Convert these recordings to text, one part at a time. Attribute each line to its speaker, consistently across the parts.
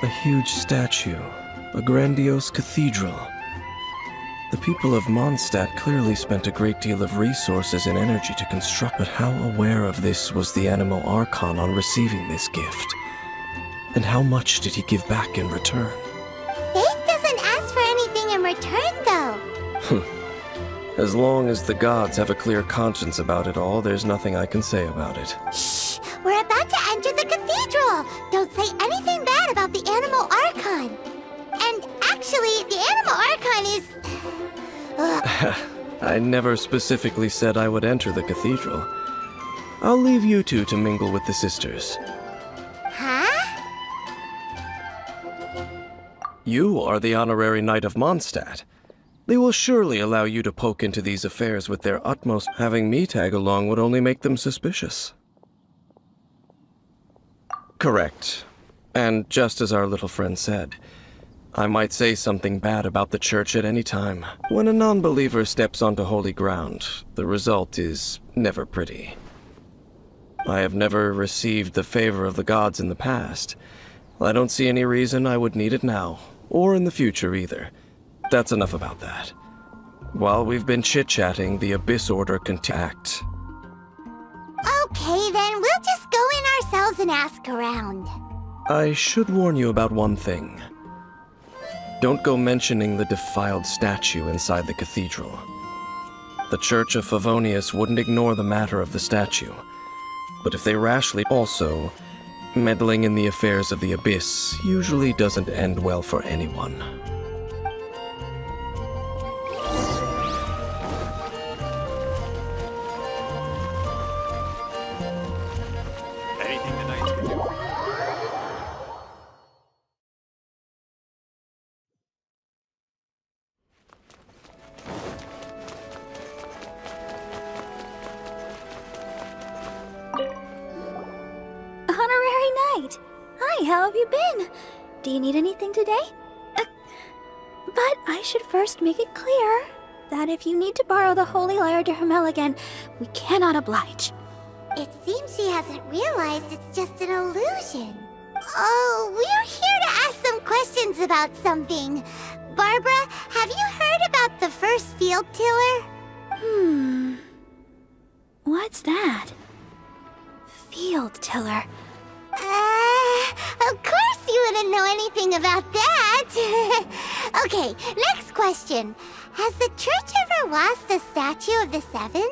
Speaker 1: A huge statue, a grandiose cathedral. The people of Mondstadt clearly spent a great deal of resources and energy to construct, but how aware of this was the Animal Archon on receiving this gift? And how much did he give back in return?
Speaker 2: Faith doesn't ask for anything in return, though.
Speaker 1: As long as the gods have a clear conscience about it all, there's nothing I can say about it.
Speaker 2: Shh! We're about to enter the cathedral! Don't say anything bad about the Animal Archon! And actually, the Animal Archon is...
Speaker 1: I never specifically said I would enter the cathedral. I'll leave you two to mingle with the sisters.
Speaker 2: Huh?
Speaker 1: You are the honorary knight of Mondstadt. They will surely allow you to poke into these affairs with their utmost. Having me tag along would only make them suspicious. Correct. And just as our little friend said, I might say something bad about the church at any time. When a non-believer steps onto holy ground, the result is never pretty. I have never received the favor of the gods in the past. I don't see any reason I would need it now, or in the future either. That's enough about that. While we've been chit-chatting, the Abyss Order can act.
Speaker 2: Okay, then we'll just go in ourselves and ask around.
Speaker 1: I should warn you about one thing. Don't go mentioning the defiled statue inside the cathedral. The Church of Favonius wouldn't ignore the matter of the statue. But if they rashly also, meddling in the affairs of the Abyss usually doesn't end well for anyone.
Speaker 3: Hi, how have you been? Do you need anything today? But I should first make it clear that if you need to borrow the Holy Lyre to Hermel again, we cannot oblige.
Speaker 2: It seems she hasn't realized it's just an illusion. Oh, we're here to ask some questions about something. Barbara, have you heard about the first field tiller?
Speaker 3: What's that? Field tiller.
Speaker 2: Of course you wouldn't know anything about that. Okay, next question. Has the church ever lost a statue of the Seven?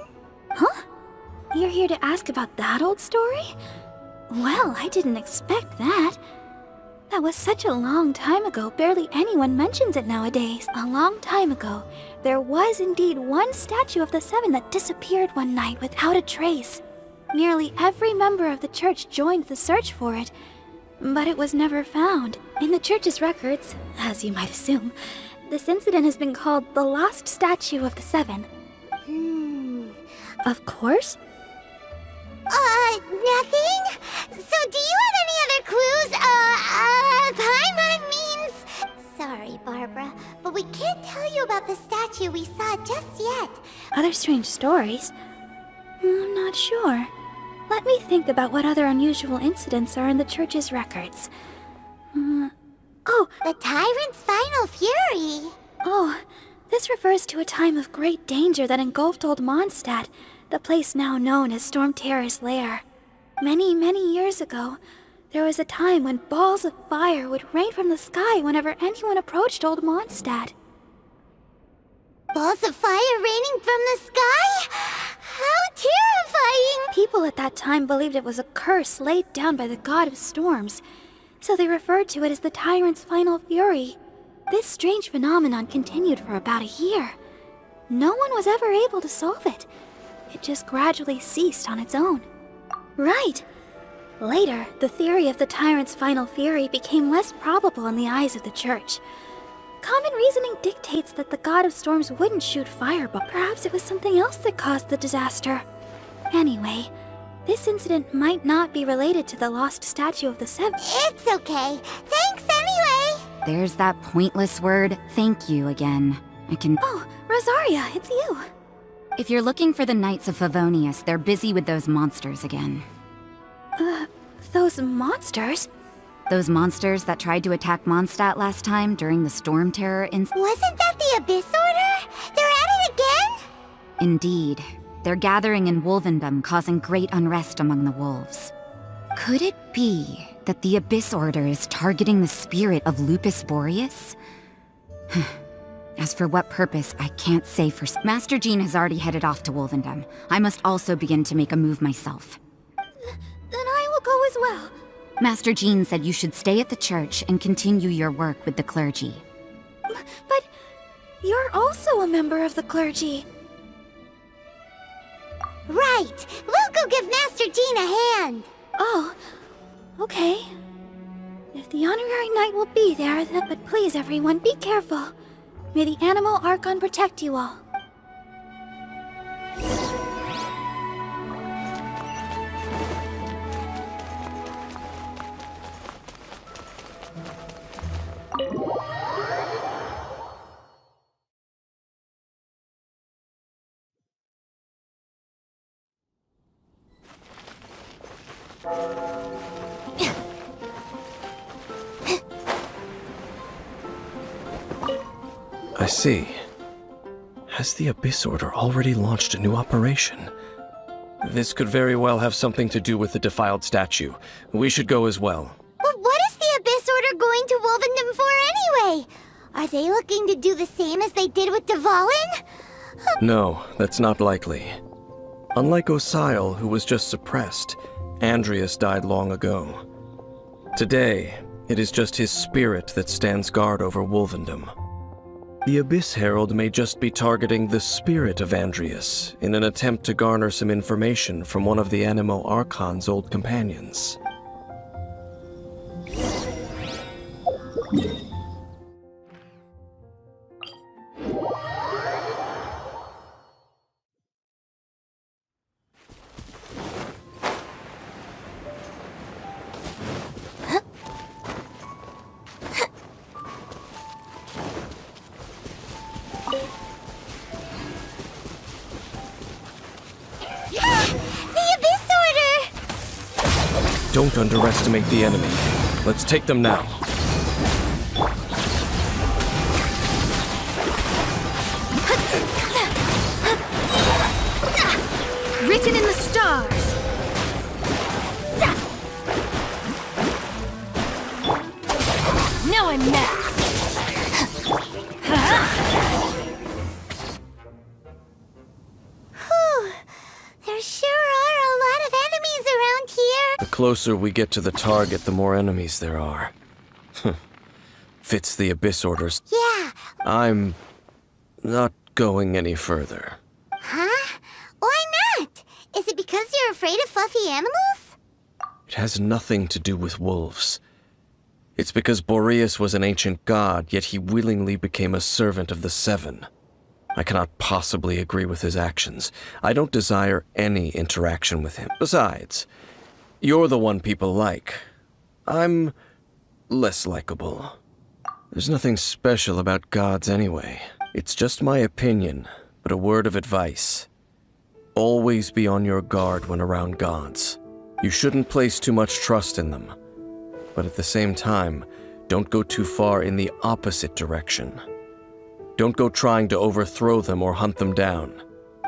Speaker 3: Huh? You're here to ask about that old story? Well, I didn't expect that. That was such a long time ago, barely anyone mentions it nowadays. A long time ago, there was indeed one statue of the Seven that disappeared one night without a trace. Nearly every member of the church joined the search for it, but it was never found. In the church's records, as you might assume, this incident has been called the Lost Statue of the Seven. Of course.
Speaker 2: Nothing? So do you have any other clues? Paimon means... Sorry, Barbara, but we can't tell you about the statue we saw just yet.
Speaker 3: Other strange stories? I'm not sure. Let me think about what other unusual incidents are in the church's records. Oh!
Speaker 2: The Tyrant's Final Fury!
Speaker 3: Oh, this refers to a time of great danger that engulfed old Mondstadt, the place now known as Storm Terror's lair. Many, many years ago, there was a time when balls of fire would rain from the sky whenever anyone approached old Mondstadt.
Speaker 2: Balls of fire raining from the sky? How terrifying!
Speaker 3: People at that time believed it was a curse laid down by the god of storms, so they referred to it as the Tyrant's Final Fury. This strange phenomenon continued for about a year. No one was ever able to solve it. It just gradually ceased on its own. Right! Later, the theory of the Tyrant's Final Fury became less probable in the eyes of the church. Common reasoning dictates that the god of storms wouldn't shoot fire, but perhaps it was something else that caused the disaster. Anyway, this incident might not be related to the lost statue of the Seven.
Speaker 2: It's okay. Thanks anyway.
Speaker 4: There's that pointless word, thank you, again. I can...
Speaker 3: Oh, Rosaria, it's you.
Speaker 4: If you're looking for the Knights of Favonius, they're busy with those monsters again.
Speaker 3: Those monsters?
Speaker 4: Those monsters that tried to attack Mondstadt last time during the Storm Terror incident?
Speaker 2: Wasn't that the Abyss Order? They're at it again?
Speaker 4: Indeed. They're gathering in Wolvendom, causing great unrest among the wolves. Could it be that the Abyss Order is targeting the spirit of Lupus Boreas? As for what purpose, I can't say for... Master Jean has already headed off to Wolvendom. I must also begin to make a move myself.
Speaker 3: Then I will go as well.
Speaker 4: Master Jean said you should stay at the church and continue your work with the clergy.
Speaker 3: But you're also a member of the clergy.
Speaker 2: Right. We'll go give Master Jean a hand.
Speaker 3: Oh, okay. If the honorary knight will be there, then... But please, everyone, be careful. May the animal Archon protect you all.
Speaker 1: I see. Has the Abyss Order already launched a new operation? This could very well have something to do with the defiled statue. We should go as well.
Speaker 2: But what is the Abyss Order going to Wolvendom for anyway? Are they looking to do the same as they did with Dvalin?
Speaker 1: No, that's not likely. Unlike Osile, who was just suppressed, Andreas died long ago. Today, it is just his spirit that stands guard over Wolvendom. The Abyss Herald may just be targeting the spirit of Andreas in an attempt to garner some information from one of the Animo Archon's old companions. Don't underestimate the enemy. Let's take them now.
Speaker 3: Written in the stars. Now I'm mad.
Speaker 2: Whew. There sure are a lot of enemies around here.
Speaker 1: The closer we get to the target, the more enemies there are. Fits the Abyss Orders.
Speaker 2: Yeah.
Speaker 1: I'm not going any further.
Speaker 2: Huh? Why not? Is it because you're afraid of fluffy animals?
Speaker 1: It has nothing to do with wolves. It's because Boreas was an ancient god, yet he willingly became a servant of the Seven. I cannot possibly agree with his actions. I don't desire any interaction with him. Besides, you're the one people like. I'm less likable. There's nothing special about gods anyway. It's just my opinion, but a word of advice. Always be on your guard when around gods. You shouldn't place too much trust in them. But at the same time, don't go too far in the opposite direction. Don't go trying to overthrow them or hunt them down,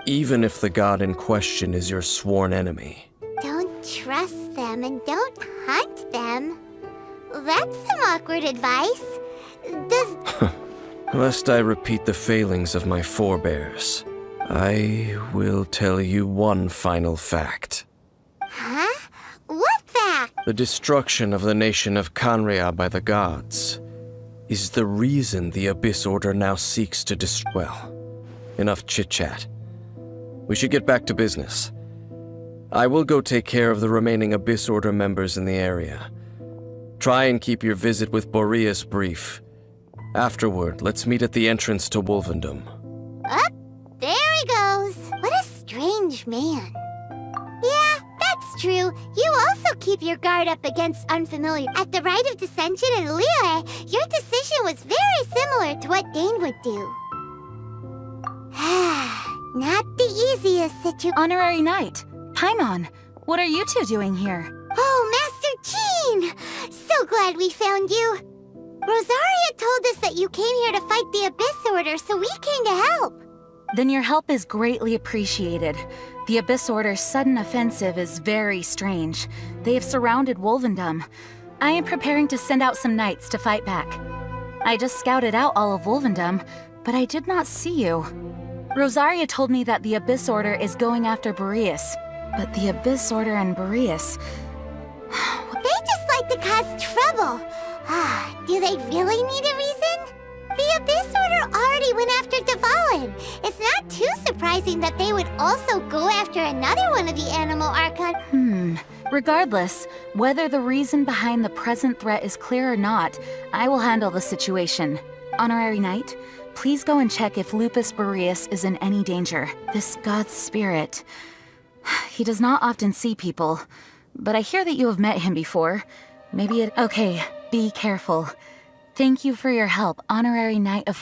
Speaker 1: even if the god in question is your sworn enemy.
Speaker 2: Don't trust them and don't hunt them. That's some awkward advice.
Speaker 1: Lest I repeat the failings of my forebears, I will tell you one final fact.
Speaker 2: Huh? What fact?
Speaker 1: The destruction of the nation of Canrea by the gods is the reason the Abyss Order now seeks to destroy. Well, enough chit-chat. We should get back to business. I will go take care of the remaining Abyss Order members in the area. Try and keep your visit with Boreas brief. Afterward, let's meet at the entrance to Wolvendom.
Speaker 2: Up, there he goes. What a strange man. true. You also keep your guard up against unfamiliar. At the rite of dissension in Liyue, your decision was very similar to what Dane would do. Not the easiest situation.
Speaker 4: Honorary Knight, Paimon, what are you two doing here?
Speaker 2: Oh, Master Jean! So glad we found you. Rosaria told us that you came here to fight the Abyss Order, so we came to help.
Speaker 4: Then your help is greatly appreciated. The Abyss Order's sudden offensive is very strange. They have surrounded Wolvendom. I am preparing to send out some knights to fight back. I just scouted out all of Wolvendom, but I did not see you. Rosaria told me that the Abyss Order is going after Boreas, but the Abyss Order and Boreas...
Speaker 2: They just like to cause trouble. Do they really need a reason? The Abyss Order already went after Dvalin. It's not too surprising that they would also go after another one of the Animal Archon.
Speaker 4: Regardless, whether the reason behind the present threat is clear or not, I will handle the situation. Honorary Knight, please go and check if Lupus Boreas is in any danger. This god's spirit... He does not often see people, but I hear that you have met him before. Maybe it... Okay, be careful. Thank you for your help, Honorary Knight of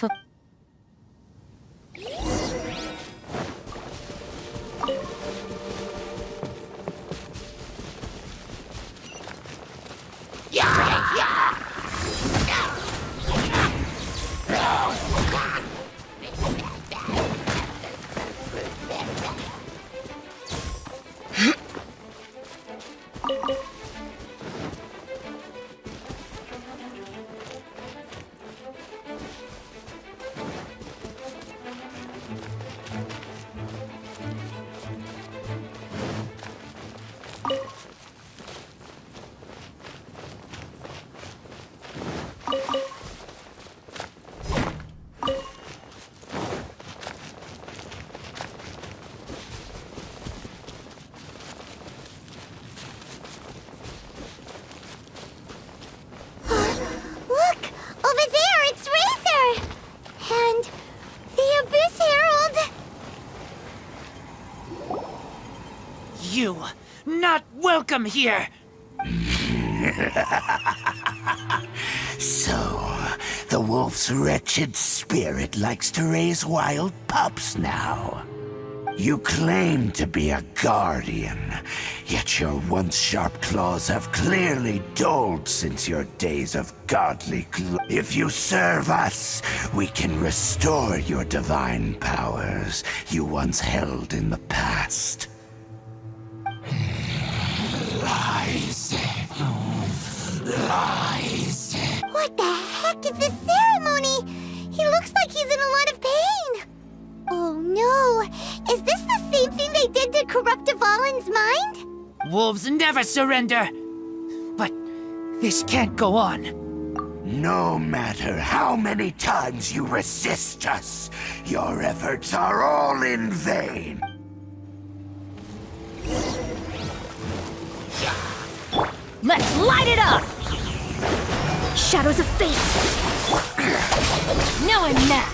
Speaker 5: Not welcome here!
Speaker 6: So, the wolf's wretched spirit likes to raise wild pups now. You claim to be a guardian, yet your once sharp claws have clearly dulled since your days of godly If you serve us, we can restore your divine powers you once held in the past. Lies. Lies.
Speaker 2: What the heck is this ceremony? He looks like he's in a lot of pain. Oh no! Is this the same thing they did to corrupt Dvalin's mind?
Speaker 5: Wolves never surrender! But this can't go on.
Speaker 6: No matter how many times you resist us, your efforts are all in vain.
Speaker 3: Let's light it up! Shadows of fate! Now I'm mad!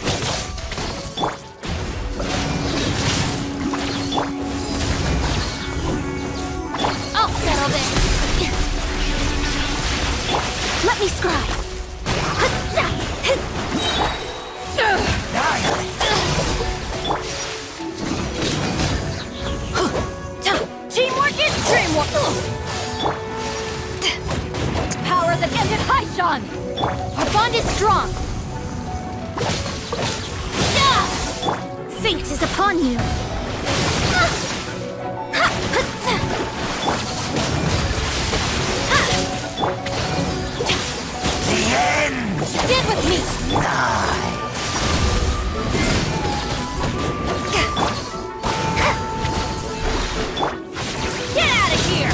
Speaker 3: I'll settle this! Let me scry! Teamwork is dreamwork! Power that ended Haishan! Our bond is strong! Fate is upon you!
Speaker 6: The end!
Speaker 3: Stand with me! Get out of here!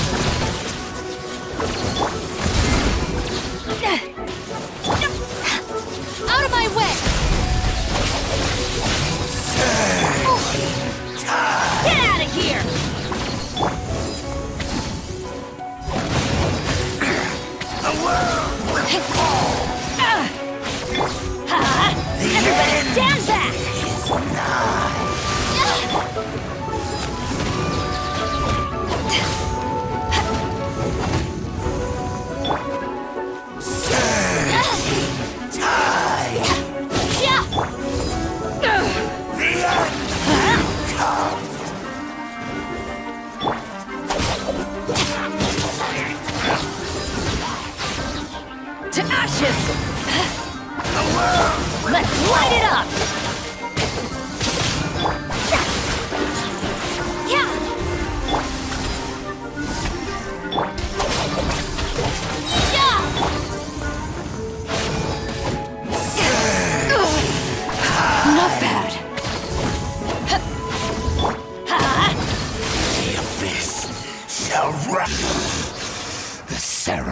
Speaker 3: Out of my way! Get out of here!
Speaker 6: The world will fall!
Speaker 3: Everybody stand back!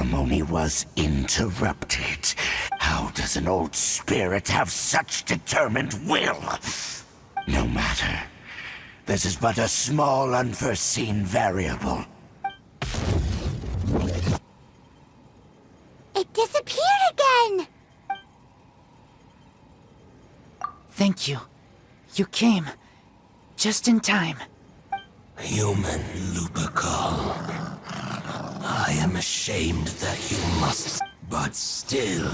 Speaker 6: ceremony was interrupted. How does an old spirit have such determined will? No matter. This is but a small unforeseen variable.
Speaker 2: It disappeared again!
Speaker 5: Thank you. You came. Just in time.
Speaker 6: Human Lupercal. I am ashamed that you must... But still...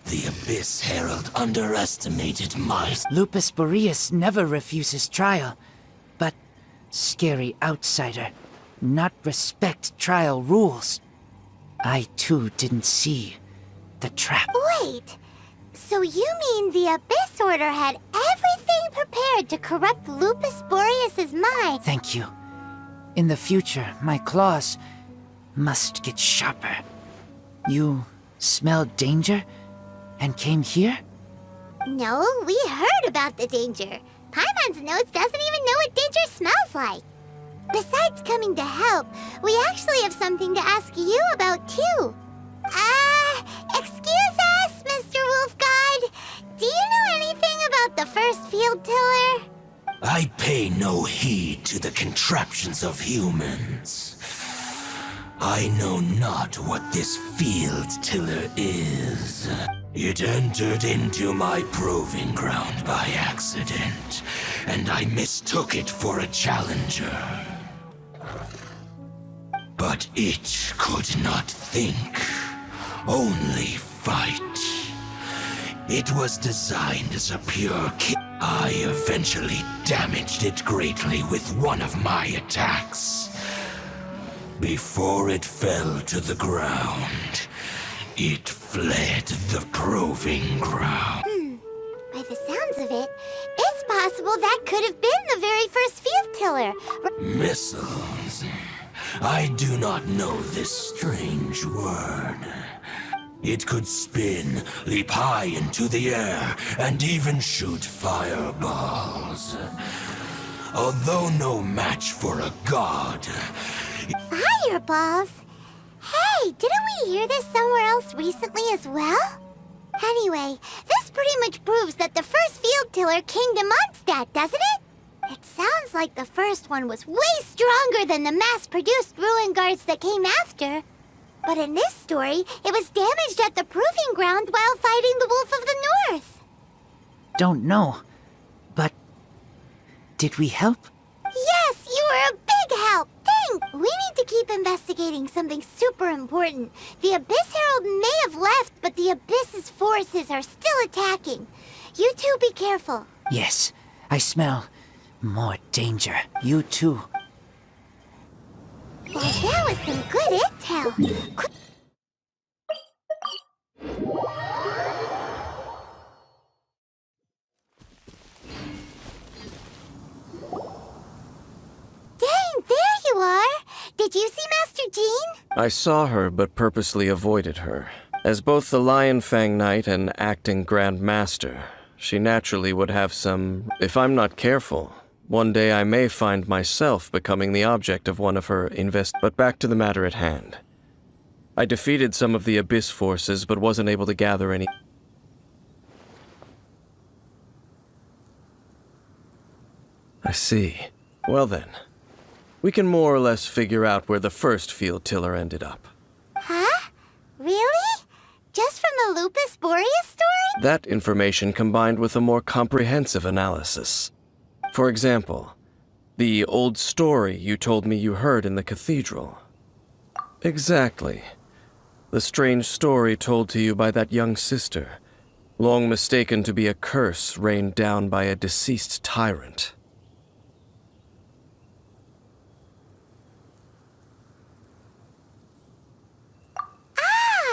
Speaker 6: The Abyss Herald underestimated my...
Speaker 5: Lupus Boreas never refuses trial. But scary outsider, not respect trial rules. I too didn't see the trap.
Speaker 2: Wait! So you mean the Abyss Order had everything prepared to corrupt Lupus Boreas' mind?
Speaker 5: Thank you. In the future, my claws must get sharper. You smelled danger and came here?
Speaker 2: No, we heard about the danger. Paimon's notes doesn't even know what danger smells like. Besides coming to help, we actually have something to ask you about too. Excuse us, Mr. Wolf God. Do you know anything about the first field tiller?
Speaker 6: I pay no heed to the contraptions of humans. I know not what this field tiller is. It entered into my proving ground by accident, and I mistook it for a challenger. But it could not think, only fight. It was designed as a pure kill. I eventually damaged it greatly with one of my attacks. Before it fell to the ground, it fled the proving ground.
Speaker 2: By the sounds of it, it's possible that could have been the very first field tiller.
Speaker 6: Missiles. I do not know this strange word. It could spin, leap high into the air, and even shoot fireballs. Although no match for a god,
Speaker 2: Fireballs? Hey, didn't we hear this somewhere else recently as well? Anyway, this pretty much proves that the first field tiller came to Mondstadt, doesn't it? It sounds like the first one was way stronger than the mass-produced ruin guards that came after. But in this story, it was damaged at the proving ground while fighting the Wolf of the North.
Speaker 5: Don't know. But did we help?
Speaker 2: Yes, you were a big help. Thanks. We need to keep investigating something super important. The Abyss Herald may have left, but the Abyss's forces are still attacking. You two be careful.
Speaker 5: Yes, I smell more danger. You too.
Speaker 2: Well, that was some good intel. Dang, there you are! Did you see Master Jean?
Speaker 1: I saw her, but purposely avoided her. As both the Lion Fang Knight and acting Grand Master, she naturally would have some... If I'm not careful, one day I may find myself becoming the object of one of her But back to the matter at hand. I defeated some of the Abyss forces, but wasn't able to gather any... I see. Well then. We can more or less figure out where the first field tiller ended up.
Speaker 2: Huh? Really? Just from the Lupus Boreas story?
Speaker 1: That information combined with a more comprehensive analysis. For example, the old story you told me you heard in the cathedral. Exactly. The strange story told to you by that young sister, long mistaken to be a curse rained down by a deceased tyrant.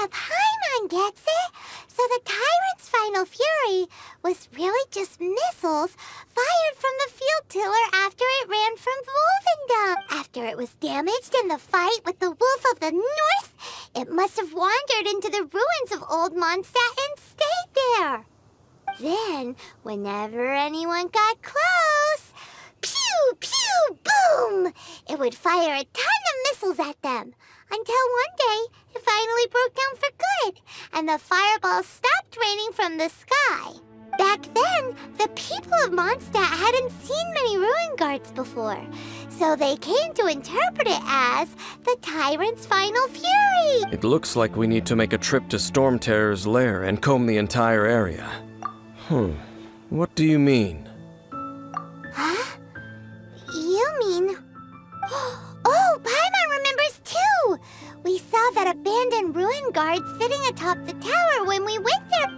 Speaker 2: Paimon gets it. So the tyrant's final fury was really just missiles fired from the field tiller after it ran from Wolvendom. After it was damaged in the fight with the Wolf of the North, it must have wandered into the ruins of Old Mondstadt and stayed there. Then, whenever anyone got close, pew, pew, boom! It would fire a ton of missiles at them. Until one day, it finally broke down for good, and the fireballs stopped raining from the sky. Back then, the people of Mondstadt hadn't seen many ruin guards before, so they came to interpret it as the tyrant's final fury.
Speaker 1: It looks like we need to make a trip to Storm Terror's lair and comb the entire area. What do you mean?
Speaker 2: Huh? You mean... Oh, Paimon remembers too! We saw that abandoned ruin guard sitting atop the tower when we went there.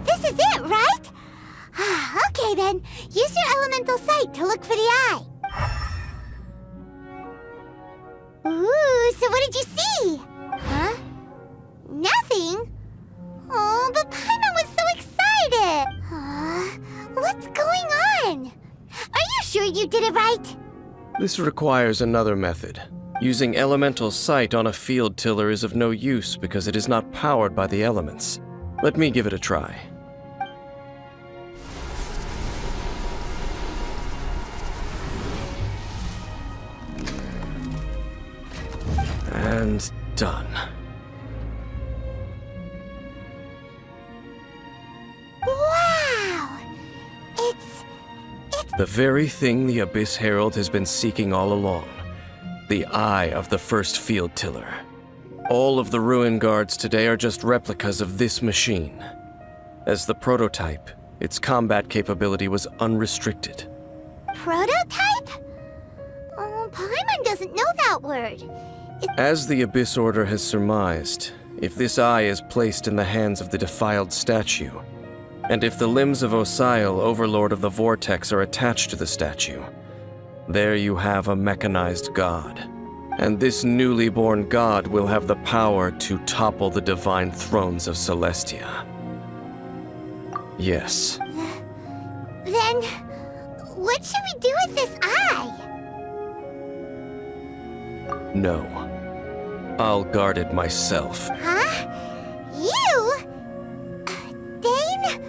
Speaker 2: This is it, right? Okay then, use your elemental sight to look for the eye. Ooh, so what did you see? Huh? Nothing? Oh, but Paimon was so excited. What's going on? Are you sure you did it right?
Speaker 1: This requires another method. Using elemental sight on a field tiller is of no use because it is not powered by the elements. Let me give it a try. And done.
Speaker 2: Wow! It's
Speaker 1: The very thing the Abyss Herald has been seeking all along. The eye of the first field tiller. All of the ruin guards today are just replicas of this machine. As the prototype, its combat capability was unrestricted.
Speaker 2: prototype? Oh, Paimon doesn't know that word.
Speaker 1: As the Abyss Order has surmised, if this eye is placed in the hands of the defiled statue, and if the limbs of Osial, Overlord of the Vortex, are attached to the statue, there you have a mechanized god. And this newly born god will have the power to topple the divine thrones of Celestia. Yes.
Speaker 2: Then, what should we do with this eye?
Speaker 1: No. I'll guard it myself.
Speaker 2: Huh? You? Dane?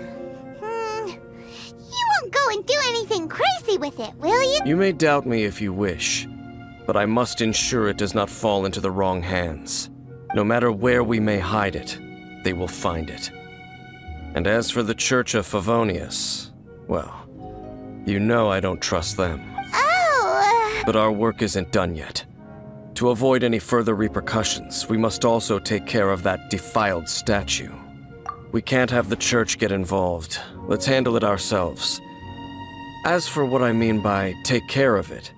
Speaker 2: You won't go and do anything crazy with it, will you?
Speaker 1: You may doubt me if you wish, but I must ensure it does not fall into the wrong hands. No matter where we may hide it, they will find it. And as for the Church of Favonius, well, you know I don't trust them.
Speaker 2: Oh,
Speaker 1: But our work isn't done yet. To avoid any further repercussions, we must also take care of that defiled statue. We can't have the Church get involved. Let's handle it ourselves. As for what I mean by take care of it,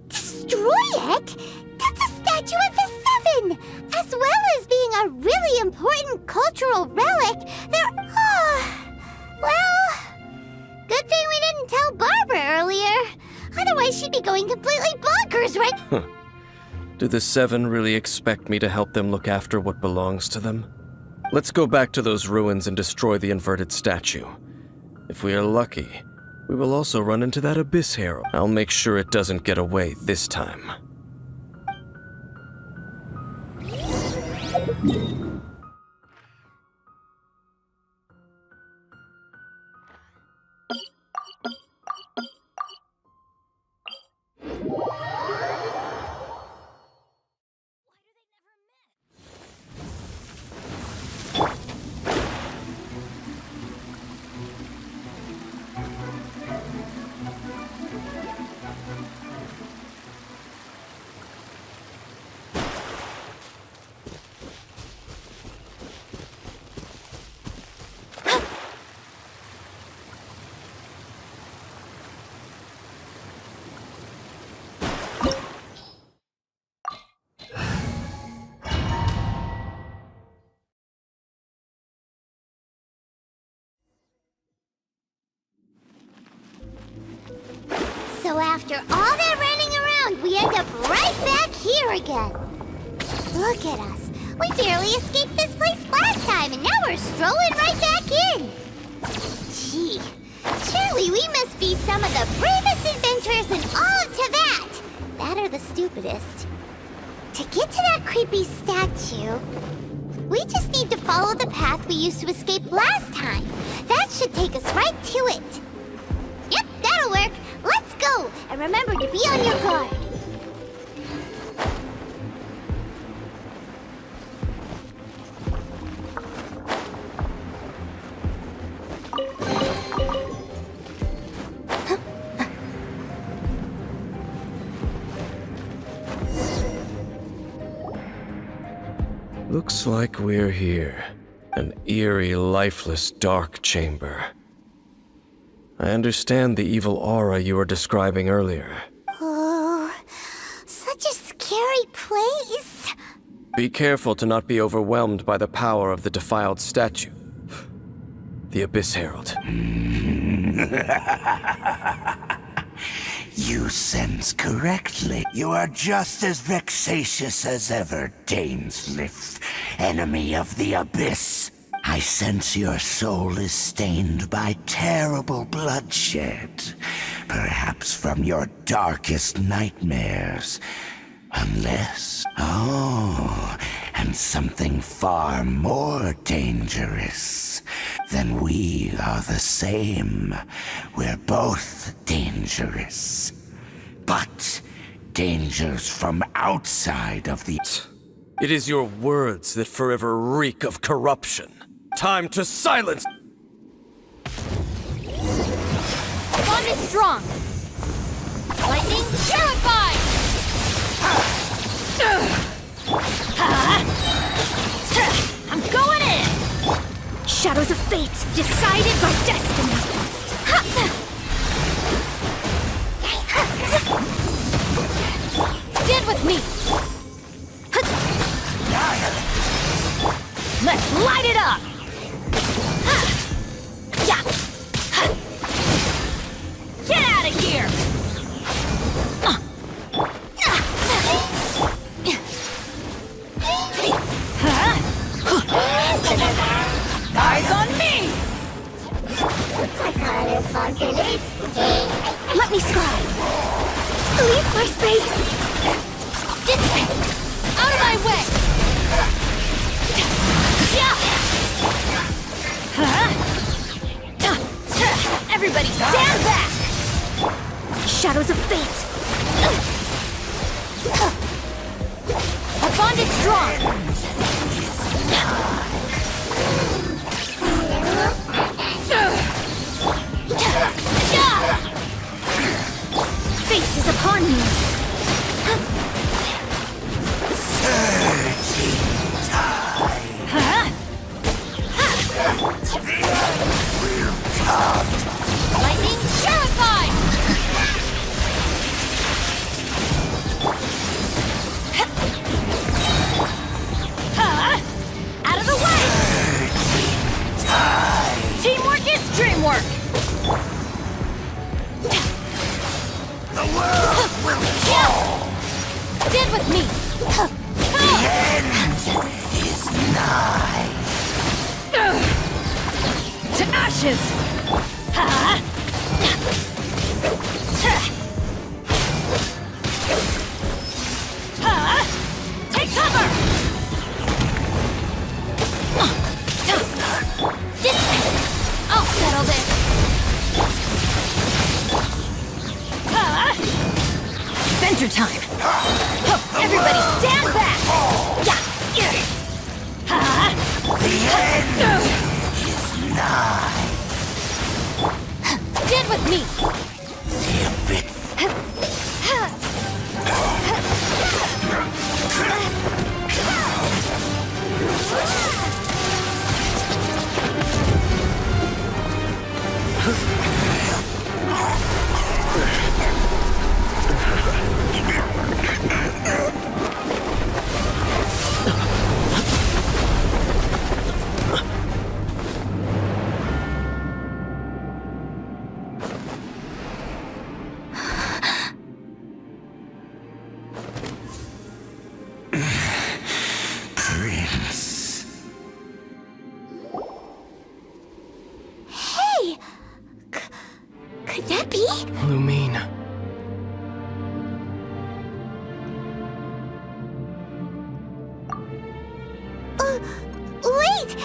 Speaker 2: destroy it? That's a statue of the Seven! As well as being a really important cultural relic, well, good thing we didn't tell Barbara earlier. Otherwise she'd be going completely bonkers, right?
Speaker 1: do the Seven really expect me to help them look after what belongs to them? Let's go back to those ruins and destroy the inverted statue. If we are lucky, we will also run into that Abyss Herald. I'll make sure it doesn't get away this time.
Speaker 2: So after all that running around, we end up right back here again. Look at us. We barely escaped this place last time, and now we're strolling right back in. Gee, surely we must be some of the bravest adventurers in all of Teyvat. That or the stupidest. To get to that creepy statue, we just need to follow the path we used to escape last time. That should take us right to it. Yep, that'll work. Let's go, and remember to be on your guard.
Speaker 1: Looks like we're here. An eerie, lifeless, dark chamber. I understand the evil aura you were describing earlier.
Speaker 2: Oh, such a scary place.
Speaker 1: Be careful to not be overwhelmed by the power of the defiled statue. The Abyss Herald.
Speaker 6: You sense correctly. You are just as vexatious as ever, Dεяcnσs, enemy of the Abyss. I sense your soul is stained by terrible bloodshed, perhaps from your darkest nightmares. Unless... Oh, and something far more dangerous. Then we are the same. We're both dangerous. But dangers from outside of the...
Speaker 1: It is your words that forever reek of corruption. Time to silence!
Speaker 3: Bond is strong! Lightning terrified! I'm going in! Shadows of fate, decided by destiny! Stand with me! Let's light it up! Get out of here! Eyes on me! Let me scribe! Leave my space! This way! Out of my way! Everybody stand back! Shadows of fate! Our bond is strong! Fate is upon me! Lightning terrified! Out of the way! Teamwork is dreamwork!
Speaker 6: The world will fall!
Speaker 3: Stand with me!
Speaker 6: The end is nigh!
Speaker 3: To ashes! Take cover! This way! I'll settle this! Adventure time! Everybody stand back!
Speaker 6: The end is nigh!
Speaker 3: Stand with me!
Speaker 6: The Abyss.
Speaker 2: Wait!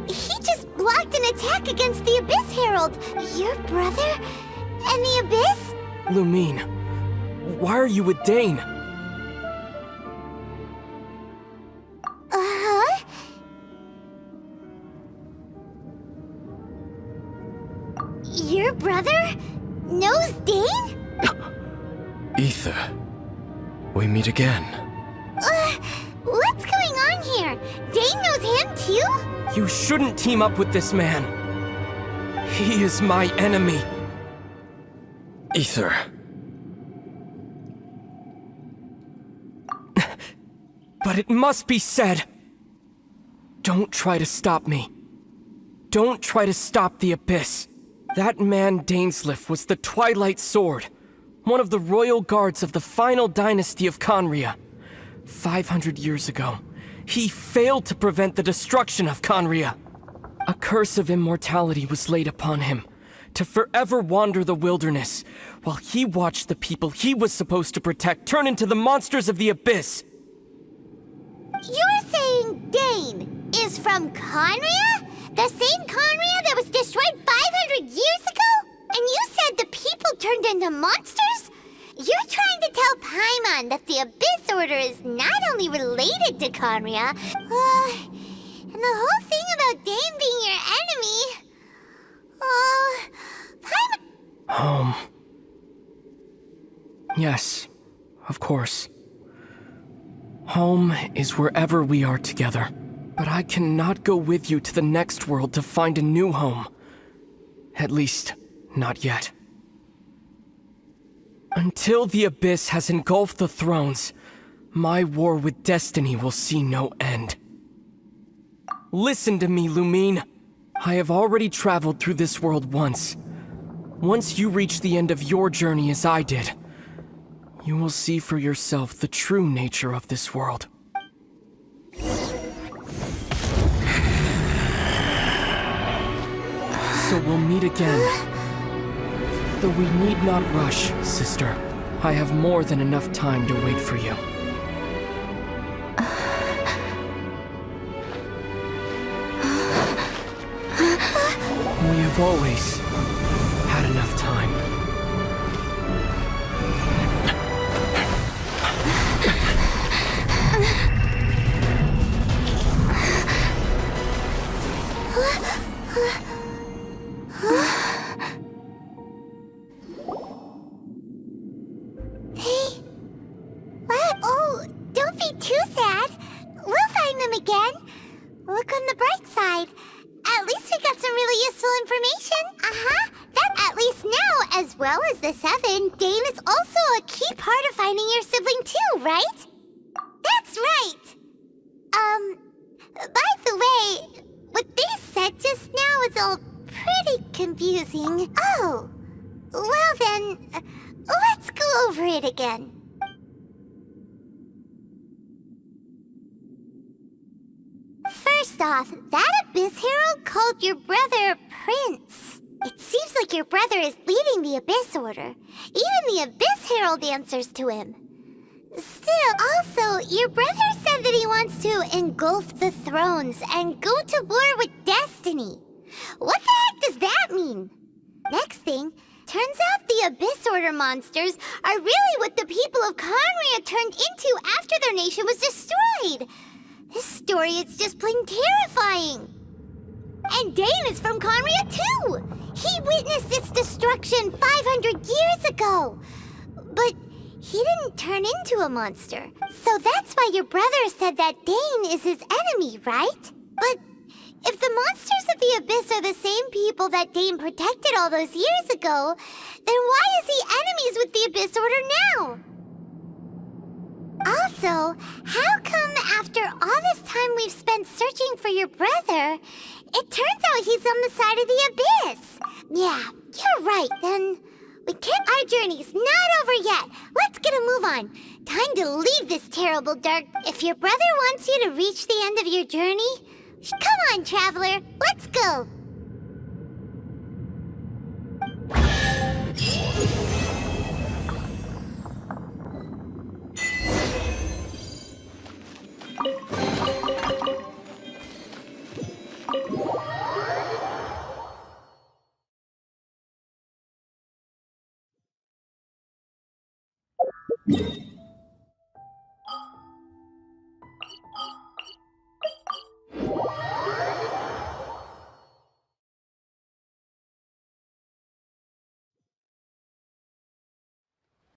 Speaker 2: He just blocked an attack against the Abyss Herald! Your brother? And the Abyss?
Speaker 7: Lumine, why are you with Dane?
Speaker 2: Uh-huh? Your brother knows Dane?
Speaker 1: Ether, we meet again.
Speaker 2: What's going on here? Dane knows him too?
Speaker 7: You shouldn't team up with this man. He is my enemy.
Speaker 1: Ether.
Speaker 7: But it must be said. Don't try to stop me. Don't try to stop the Abyss. That man Dainsleif was the Twilight Sword, one of the royal guards of the final dynasty of Conria. 500 years ago, he failed to prevent the destruction of Conria. A curse of immortality was laid upon him, to forever wander the wilderness, while he watched the people he was supposed to protect turn into the monsters of the Abyss.
Speaker 2: You're saying Dane is from Conria? The same Conria that was destroyed 500 years ago? And you said the people turned into monsters? You're trying to tell Paimon that the Abyss Order is not only related to Conria, and the whole thing about Dane being your enemy... Paimon...
Speaker 7: Home. Yes, of course. Home is wherever we are together. But I cannot go with you to the next world to find a new home. At least, not yet. Until the Abyss has engulfed the thrones, my war with destiny will see no end. Listen to me, Lumine. I have already traveled through this world once. Once you reach the end of your journey as I did, you will see for yourself the true nature of this world. So we'll meet again. Though we need not rush, sister. I have more than enough time to wait for you. We have always had enough time.
Speaker 2: What? Oh, don't be too sad. We'll find them again. Look on the bright side. At least we got some really useful information. Uh-huh. That at least now, as well as the 7, Dane is also a key part of finding your sibling too, right? That's right. By the way, what they said just now is all pretty confusing. Oh, well then, let's go over it again. First off, that Abyss Herald called your brother Prince. It seems like your brother is leading the Abyss Order. Even the Abyss Herald answers to him. Still, also, your brother said that he wants to engulf the thrones and go to war with destiny. What the heck does that mean? Next thing, turns out the Abyss Order monsters are really what the people of Conria turned into after their nation was destroyed. This story is just plain terrifying. And Dane is from Conria too. He witnessed its destruction 500 years ago. But he didn't turn into a monster. So that's why your brother said that Dane is his enemy, right? But if the monsters of the Abyss are the same people that Dane protected all those years ago, then why is he enemies with the Abyss Order now? Also, how come after all this time we've spent searching for your brother, it turns out he's on the side of the Abyss? Yeah, you're right, then. Our journey's not over yet. Let's get a move on. Time to leave this terrible dark... If your brother wants you to reach the end of your journey, come on, traveler, let's go.
Speaker 8: you